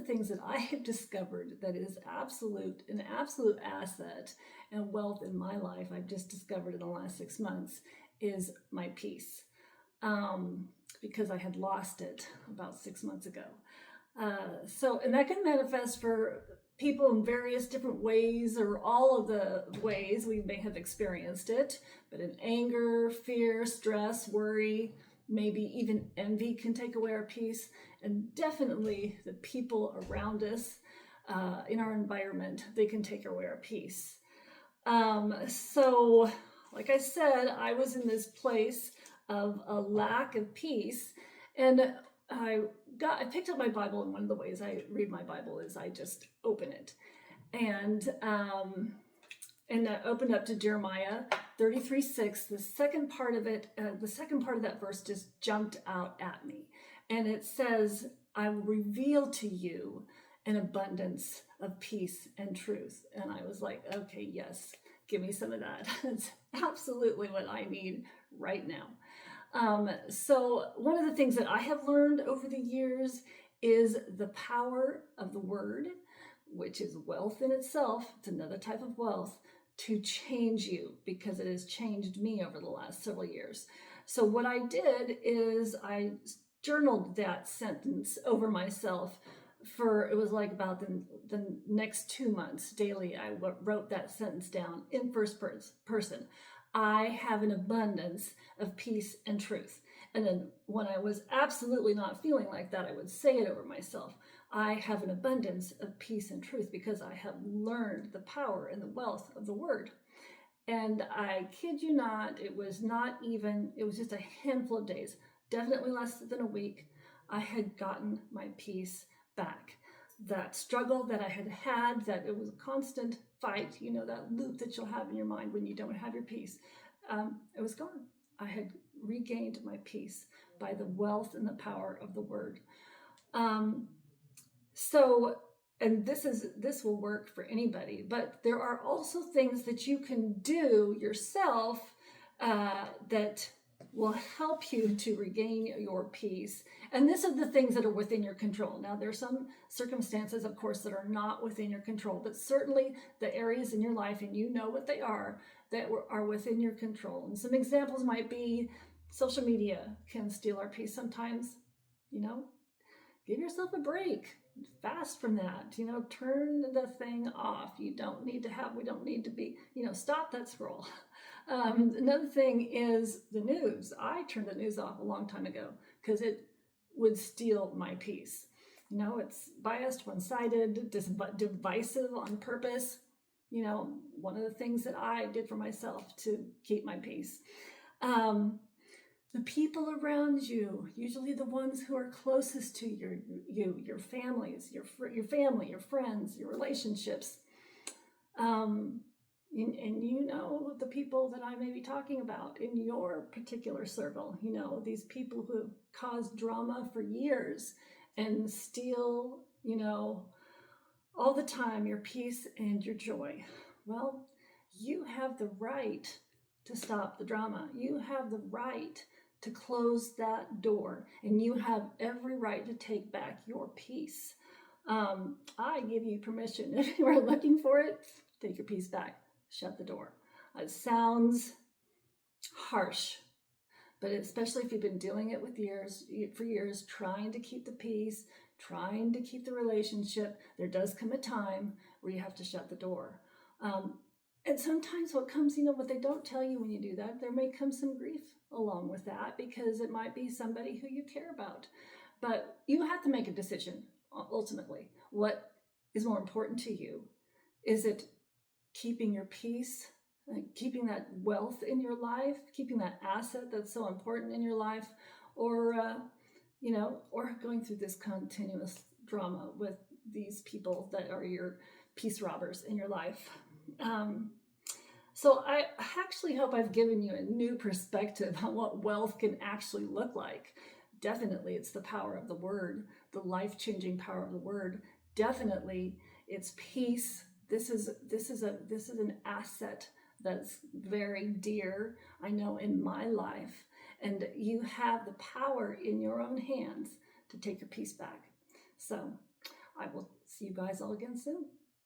the things that I have discovered that is an absolute asset and wealth in my life, I've just discovered in the last 6 months, is my peace. Because I had lost it about 6 months ago. And that can manifest for people in various different ways, or all of the ways we may have experienced it, but in anger, fear, stress, worry, maybe even envy can take away our peace, and definitely the people around us in our environment, they can take away our peace. So, like I said, I was in this place of a lack of peace, and I picked up my Bible, and one of the ways I read my Bible is I just open it, and I opened up to Jeremiah 33:6. The second part of that verse just jumped out at me, and it says, "I will reveal to you an abundance of peace and truth." And I was like, okay, yes, give me some of that. That's absolutely what I need right now. So one of the things that I have learned over the years is the power of the word, which is wealth in itself. It's another type of wealth, to change you, because it has changed me over the last several years. So what I did is I journaled that sentence over myself for, it was like about the next 2 months daily. I wrote that sentence down in first person. I have an abundance of peace and truth. And then when I was absolutely not feeling like that, I would say it over myself. I have an abundance of peace and truth because I have learned the power and the wealth of the word. And I kid you not, it was just a handful of days, definitely less than a week, I had gotten my peace back. That struggle that I had, that it was a constant fight, that loop that you'll have in your mind when you don't have your peace, it was gone. I had regained my peace by the wealth and the power of the word. And this will work for anybody, but there are also things that you can do yourself that will help you to regain your peace. And this is the things that are within your control. Now, there are some circumstances, of course, that are not within your control, but certainly the areas in your life, and you know what they are, that are within your control. And some examples might be social media can steal our peace sometimes. Give yourself a break. Fast from that. Turn the thing off. We don't need to be, stop that scroll. Another thing is the news. I turned the news off a long time ago because it would steal my peace. It's biased, one-sided, divisive on purpose. One of the things that I did for myself to keep my peace. The people around you, usually the ones who are closest to your families, your family, your friends, your relationships, and the people that I may be talking about in your particular circle, these people who have caused drama for years and steal, all the time your peace and your joy. Well, you have the right to stop the drama. You have the right to close that door, and you have every right to take back your peace. I give you permission. If you are looking for it, take your peace back. Shut the door. It sounds harsh, but especially if you've been dealing it for years, trying to keep the peace, trying to keep the relationship, there does come a time where you have to shut the door. And sometimes what comes, what they don't tell you when you do that, there may come some grief along with that, because it might be somebody who you care about. But you have to make a decision, ultimately. What is more important to you? Is it keeping your peace, keeping that wealth in your life, keeping that asset that's so important in your life, or going through this continuous drama with these people that are your peace robbers in your life? So I actually hope I've given you a new perspective on what wealth can actually look like. Definitely, it's the power of the word, the life-changing power of the word. Definitely, it's peace. This is an asset that's very dear, I know, in my life. And you have the power in your own hands to take your peace back. So I will see you guys all again soon.